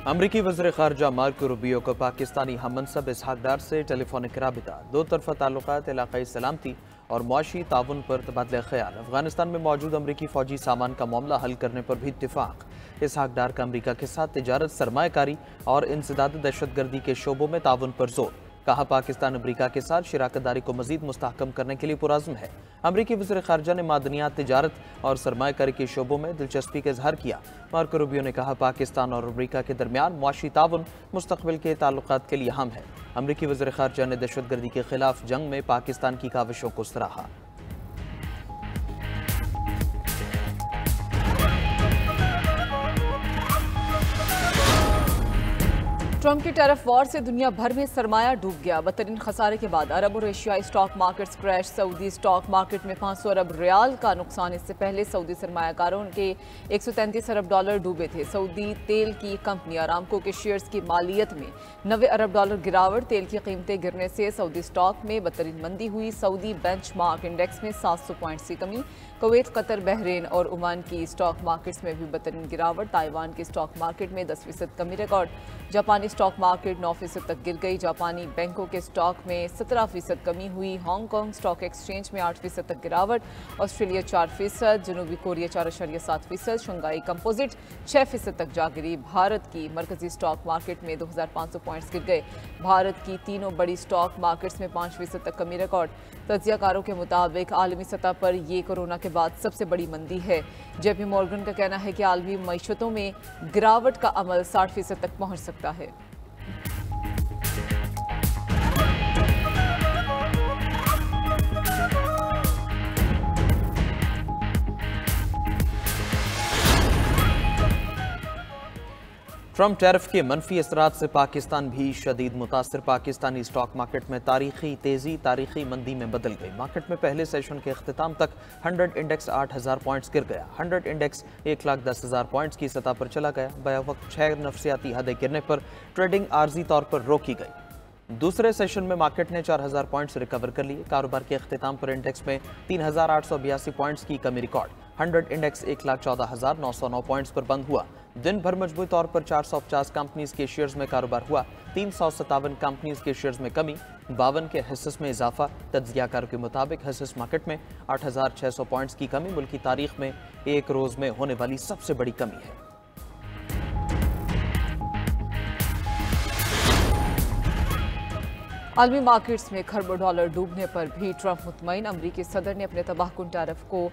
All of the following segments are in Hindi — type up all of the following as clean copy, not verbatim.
अमरीकी वज़ीर ख़ारजा मार्को रूबियो को पाकिस्तानी हममनसब इसहाक डार से टेलीफोनिक राबिता, दो तरफ़ा ताल्लुकात, इलाक़ाई सलामती और मुआशी ताउन पर तबादला ख्याल। अफगानिस्तान में मौजूद अमरीकी फ़ौजी सामान का मामला हल करने पर भी इत्तिफ़ाक़। इसहाक डार का अमरीका के साथ तिजारत, सरमायाकारी और इंसदाद दहशतगर्दी के शोबों में ताउन पर जोर। कहा, पाकिस्तान अमरीका के साथ शराकतदारी को मज़ीद मुस्तहकम करने के लिए पुरज़्म है। अमरीकी वज़ीर ख़ारजा ने मादनियात, तिजारत और सरमायाकारी के शोबों में दिलचस्पी का इजहार किया। मार्को रूबियो ने कहा, पाकिस्तान और अमरीका के दरमियान मुआशी ताउन मुस्तक़बिल के ताल्लुकात के लिए अहम है। अमरीकी वज़ीर ख़ारजा ने दहशतगर्दी के खिलाफ जंग में पाकिस्तान की काविशों को सराहा। ट्रंप की टैरिफ वॉर से दुनिया भर में सरमाया डूब गया। बदतरीन खसारे के बाद अरब और एशियाई stock markets crash. Saudi stock market में 500 अरब रियाल का नुकसान। इससे पहले सऊदी सरमायाकारों के 133 अरब डॉलर डूबे थे। सऊदी तेल की कंपनी अरामको के शेयर्स की मालियत में 90 अरब डॉलर गिरावट। तेल की कीमतें गिरने से सऊदी स्टॉक में बदतरीन मंदी हुई। सऊदी बेंचमार्क इंडेक्स में 700 पॉइंट्स की कमी। कुवैत, कतर, बहरीन और ओमान की स्टॉक मार्केट्स में भी बदतरीन गिरावट। ताइवान के स्टॉक मार्केट में 10% कमी रिकॉर्ड। जापानी स्टॉक मार्केट 9% तक गिर गई। जापानी बैंकों के स्टॉक में 17% कमी हुई। हांगकांग स्टॉक एक्सचेंज में 8% तक गिरावट। ऑस्ट्रेलिया 4%, जनूबी कोरिया 4.7%, शंघाई कंपोजिट 6% तक जा गिरी। भारत की मरकजी स्टॉक मार्केट में 2500 पॉइंट्स गिर गए। भारत की तीनों बड़ी स्टॉक मार्केट्स में 5% तक कमी रिकॉर्ड। तज्जियाकारों के मुताबिक आलमी सतह पर ये कोरोना के बाद सबसे बड़ी मंदी है। जेपी मॉर्गन का कहना है कि आलमी मईशतों में गिरावट का अमल 60% तक पहुंच सकता है। ट्रंप टैरिफ के मनफी असरात से पाकिस्तान भी शदीद मुतासर। पाकिस्तानी स्टॉक मार्केट में तारीखी तेजी तारीखी मंदी में बदल गई। मार्केट में पहले सेशन के अख्तिताम तक 100 इंडेक्स 8000 पॉइंट्स गिर गया। 100 इंडेक्स 1,10,000 पॉइंट्स की सतह पर चला गया। बैवक्त 6 नफसियाती हदें गिरने पर ट्रेडिंग आर्जी तौर पर रोकी गई। दूसरे सेशन में मार्केट ने 4000 पॉइंट्स रिकवर कर लिए। कारोबार के अख्तिताम पर इंडेक्स में 3882 पॉइंट्स की कमी रिकॉर्ड। 100 इंडेक्स 1,14,909 पॉइंट्स पर बंद हुआ। दिन भर मजबूत तौर पर 450 कंपनीज के शेयर्स में कारोबार हुआ। 357 कंपनीज के शेयर्स में कमी, 52 के हिस्स में इजाफा। तज्जियाकारों के मुताबिक हिस्स मार्केट में 8600 पॉइंट्स की कमी मुल्क की तारीख में एक रोज में होने वाली सबसे बड़ी कमी है। आलमी मार्केट्स में खरबों डॉलर डूबने पर भी ट्रंप मुतमईन। अमरीकी सदर ने अपने तबाहकुन टैरिफ को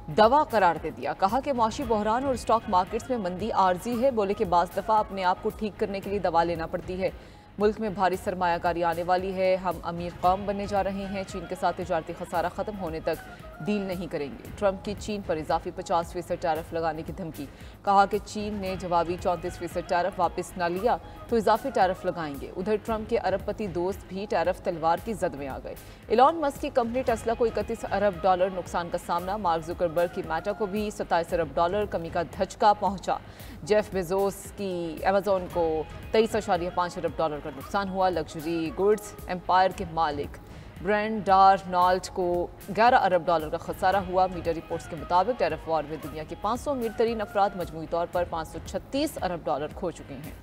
दवा करार दे दिया। कहा कि मौशी बहरान और स्टॉक मार्केट्स में मंदी आर्जी है। बोले कि बाज़ दफ़ा अपने आप को ठीक करने के लिए दवा लेना पड़ती है। मुल्क में भारी सरमायाकारी आने वाली है। हम अमीर कौम बनने जा रहे हैं। चीन के साथ तिजारती खसारा ख़त्म होने तक डील नहीं करेंगे। ट्रंप की चीन पर इजाफी 50% टैरिफ लगाने की धमकी। कहा कि चीन ने जवाबी 34% टैरिफ वापस न लिया तो इजाफी टैरिफ लगाएंगे। उधर ट्रंप के अरबपति दोस्त भी टैरिफ तलवार की जद में आ गए। इलॉन मस्क की कंपनी टेस्ला को 31 अरब डॉलर नुकसान का सामना। मार्क जुकरबर्ग की मेटा को भी 27 अरब डॉलर कमी का धचका पहुंचा। जेफ बेजोस की अमेजोन को 23.5 अरब डॉलर का नुकसान हुआ। लग्जरी गुड्स एम्पायर के मालिक ब्रांड डार्नॉल्ट को 11 अरब डॉलर का खसारा हुआ। मीडिया रिपोर्ट्स के मुताबिक टैरिफ वॉर में दुनिया के 500 अमीर तरीन अफराद मजमूई तौर पर 536 अरब डॉलर खो चुके हैं।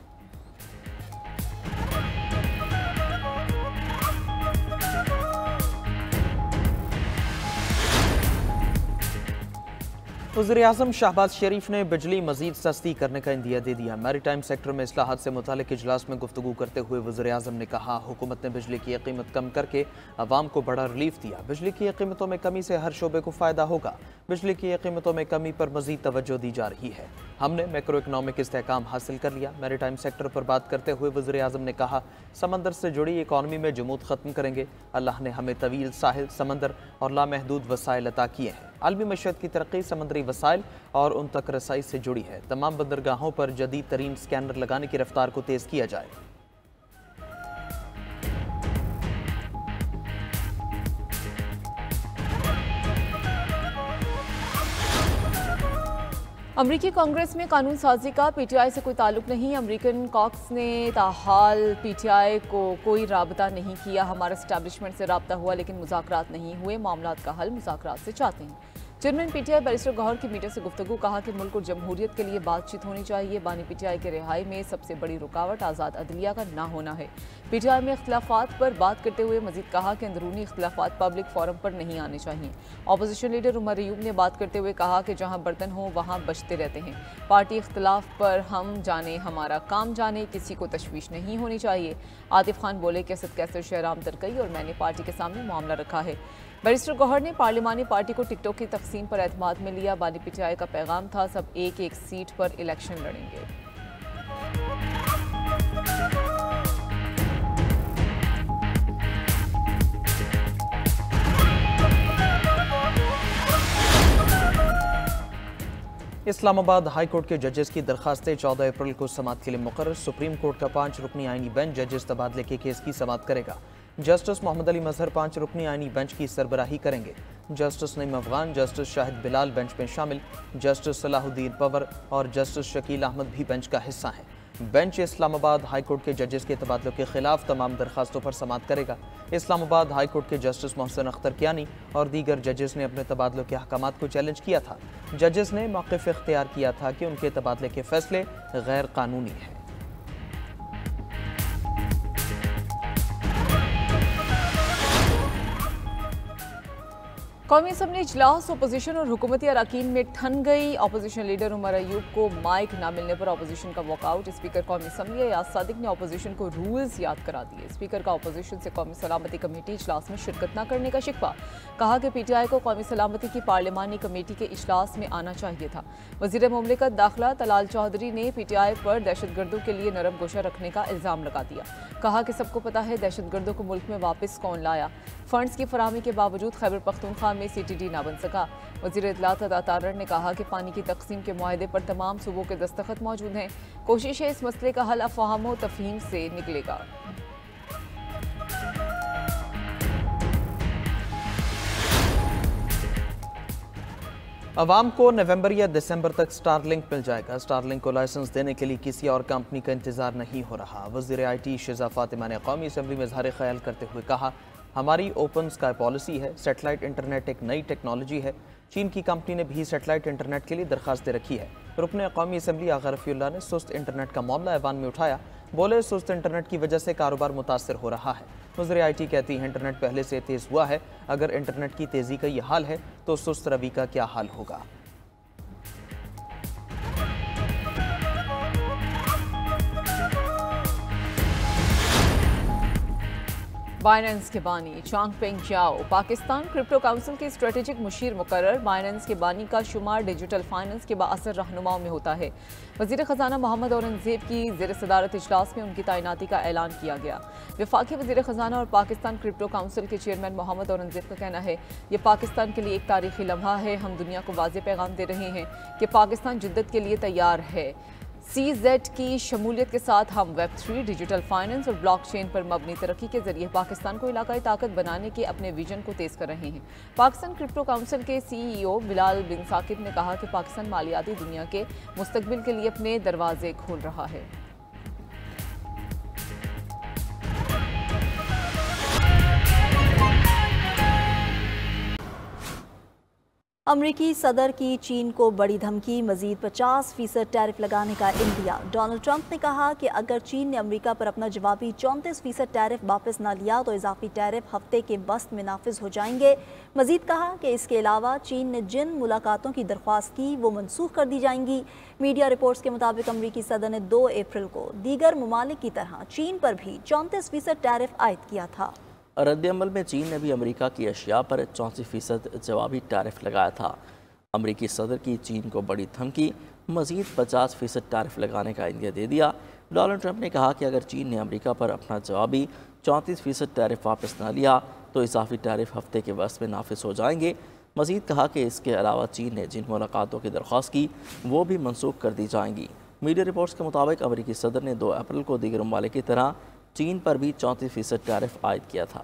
वज़ीर-ए-आज़म शहबाज शरीफ ने बिजली मजीद सस्ती करने का इंदिया दे दिया। मैरीटाइम सेक्टर में इस्लाहात से मुतालिक इजलास में गुफ्तगू करते हुए वज़ीर-ए-आज़म ने कहा, हुकूमत ने बिजली की कीमत कम करके अवाम को बड़ा रिलीफ दिया। बिजली की कीमतों में कमी से हर शोबे को फ़ायदा होगा। बिजली की कीमतों में कमी पर मजीद तवज्जो दी जा रही है। हमने मैक्रो इकनॉमिक इस्तेहकाम हासिल कर लिया। मैरीटाइम सेक्टर पर बात करते हुए वज़ीर-ए-आज़म ने कहा, समंदर से जुड़ी इकॉनमी में जमूद ख़त्म करेंगे। अल्लाह ने हमें तवील साहिल, समंदर और लामहदूद वसाइल अता किए हैं। आलमी मईशत की तरक्की समुद्री वसाइल और उन तक रसाई से जुड़ी है। तमाम बंदरगाहों पर जदीद तरीन स्कैनर लगाने की रफ्तार को तेज़ किया जाए। अमरीकी कांग्रेस में कानून साजी का पीटीआई से कोई ताल्लुक नहीं। अमरीकन कॉक्स ने ताहाल पीटीआई को कोई राबता नहीं किया। हमारा एस्टैब्लिशमेंट से राब्ता हुआ लेकिन मुज़ाकरात नहीं हुए। मामलात का हल मुज़ाकरात से चाहते हैं। चेयरमैन पीटीआई बैरिस्टर गौहर की मीडिया से गुफ्तगू, कहा कि मुल्क और जमहूरियत के लिए बातचीत होनी चाहिए। बानी पीटीआई के रिहाई में सबसे बड़ी रुकावट आज़ाद अदलिया का ना होना है। पीटीआई में इख्तिलाफात पर बात करते हुए मजीद कहा कि अंदरूनी इख्तिलाफात पब्लिक फोरम पर नहीं आने चाहिए। अपोजिशन लीडर उमर अयूब ने बात करते हुए कहा कि जहां बर्तन हो वहां बचते रहते हैं। पार्टी इख्तिलाफ पर हम जाने, हमारा काम जाने, किसी को तशवीश नहीं होनी चाहिए। आतिफ खान बोले कि असद कैसर शहराम तरकई और मैंने पार्टी के सामने मामला रखा है। बैरिस्टर गौहर ने पार्लिमानी पार्टी को टिकटों की तकसीम पर एतमाद में लिया। बानी पीटीआई का पैगाम था, सब एक एक सीट पर इलेक्शन लड़ेंगे। इस्लामाबाद हाई कोर्ट के जजेस की दरखास्तें 14 अप्रैल को समाअत के लिए मुकर्रर। सुप्रीम कोर्ट का 5 रुकनी आईनी बेंच जजेस तबादले के केस की समाअत करेगा। जस्टिस मोहम्मद अली मजहर 5 रुकनी आईनी बेंच की सरबराही करेंगे। Justice Naeem Afghan, justice Shahid Bilal bench में शामिल। जस्टिस सलाहुद्दीन पवर और जस्टिस शकील अहमद भी बेंच का हिस्सा हैं। बेंच इस्लामाबाद हाई कोर्ट के जजेस के तबादलों के खिलाफ तमाम दरखास्तों पर समाअत करेगा। इस्लामाबाद हाई कोर्ट के जस्टिस मोहसिन अख्तर कियानी और दीगर जजेस ने अपने तबादलों के अहकामात को चैलेंज किया था। जजेस ने मौक़िफ़ इख्तियार किया था कि उनके तबादले के फैसले गैर कानूनी हैं। कौमी असम्बली इजलास अपोजिशन और हुकूमती अरकान में ठन गई। अपोजिशन लीडर उमर अयूब को माइक ना मिलने पर अपोजिशन का वॉकआउट। स्पीकर कौमी असम्बली अयाज सादिक ने अपोजिशन को रूल्स याद करा दिए। स्पीकर का अपोजिशन से कौमी सलामती कमेटी इजलास में शिरकत न करने का शिकवा। कहा कि पीटीआई को कौमी सलामती की पार्लिमानी कमेटी के इजलास में आना चाहिए था। वज़ीर मुमलिकत दाखिला तलाल चौधरी ने पीटीआई पर दहशतगर्दों के लिए नरम गोशा रखने का इल्ज़ाम लगा दिया। कहा कि सबको पता है दहशतगर्दों को मुल्क में वापस कौन लाया। फंड्स की फराहमी के बावजूद खैबर पख्तूनख्वा में CTD ना बन सका। वज़ीर इत्तलात अता तारड़ ने कहा कि पानी की तकसीम के मुआहदे पर तमाम सूबों के दस्तखत मौजूद हैं। कोशिश है इस मसले का हल अफ़हाम व तफ़हीम से निकलेगा। अवाम को नवंबर या दिसंबर तक स्टारलिंक मिल जाएगा। स्टारलिंक को लाइसेंस देने के लिए किसी और कंपनी का इंतजार नहीं हो रहा। वज़ीर IT शिज़ा फ़ातिमा ने कौमी असम्बली में इज़हार ख्याल करते हुए कहा, हमारी ओपन स्काई पॉलिसी है। सैटेलाइट इंटरनेट एक नई टेक्नोलॉजी है। चीन की कंपनी ने भी सैटेलाइट इंटरनेट के लिए दरखास्त दे रखी है। रुकन कौमी असम्बली आगा रफ़ीउल्लाह ने सुस्त इंटरनेट का मामला ऐवान में उठाया। बोले, सुस्त इंटरनेट की वजह से कारोबार मुतासर हो रहा है। वज़ीर IT कहती है, इंटरनेट पहले से तेज़ हुआ है। अगर इंटरनेट की तेज़ी का यह हाल है तो सुस्त रवि का क्या हाल होगा। बाइनेंस के बानी चांगपेंग जाओ पाकिस्तान क्रिप्टो काउंसिल के स्ट्रेटेजिक मुशीर मुकर्रर। बाइनेंस के बानी का शुमार डिजिटल फाइनेंस के बाअसर रहनुमाओं में होता है। वज़ीर ख़जाना मोहम्मद औरंगज़ेब की ज़ेर सदारत इजलास में उनकी तैनाती का ऐलान किया गया। वफाकी वज़ीर ख़जाना और पाकिस्तान क्रिप्टो काउंसिल के चेयरमैन मोहम्मद औरंगज़ेब का कहना है, ये पाकिस्तान के लिए एक तारीखी लम्हा है। हम दुनिया को वाज़ेह पैगाम दे रहे हैं कि पाकिस्तान जिद्दत के लिए तैयार है। CZ की शमूलियत के साथ हम Web3, डिजिटल फाइनेंस और ब्लॉकचेन पर मबनी तरक्की के जरिए पाकिस्तान को इलाकाई ताकत बनाने के अपने विजन को तेज़ कर रहे हैं। पाकिस्तान क्रिप्टो काउंसिल के CEO बिलाल बिन साकिब ने कहा कि पाकिस्तान मालियाती दुनिया के मुस्तकबिल के लिए अपने दरवाजे खोल रहा है। अमरीकी सदर की चीन को बड़ी धमकी, मजीद 50% टैरिफ लगाने का इंदिया। डोनाल्ड ट्रंप ने कहा कि अगर चीन ने अमेरिका पर अपना जवाबी 34% टैरिफ वापस न लिया तो इजाफी टैरिफ हफ्ते के वस्त में नाफिज हो जाएंगे। मजीद कहा कि इसके अलावा चीन ने जिन मुलाकातों की दरख्वास्त की वो मनसूख कर दी जाएंगी। मीडिया रिपोर्ट्स के मुताबिक अमरीकी सदर ने 2 अप्रैल को दीगर ममालिक की तरह चीन पर भी 34% टैरिफ आयद किया था। रद्द-ए-अमल में चीन ने भी अमेरिका की अशिया पर 34% जवाबी टैरिफ लगाया था। अमेरिकी सदर की चीन को बड़ी धमकी, मजीद 50% टैरिफ लगाने का इंदिया दे दिया। डोनाल्ड ट्रंप ने कहा कि अगर चीन ने अमेरिका पर अपना जवाबी 34% टैरिफ वापस न लिया तो इजाफी टैरिफ हफ्ते के वस्त में नाफिज हो जाएंगे। मजीद कहा कि इसके अलावा चीन ने जिन मुलाकातों की दरख्वास्त की वो भी मनसूख कर दी जाएंगी। मीडिया रिपोर्ट्स के मुताबिक अमेरिकी सदर ने 2 अप्रैल को दीगर ममालिक की तरह चीन पर भी 34% टैरिफ आयद किया था।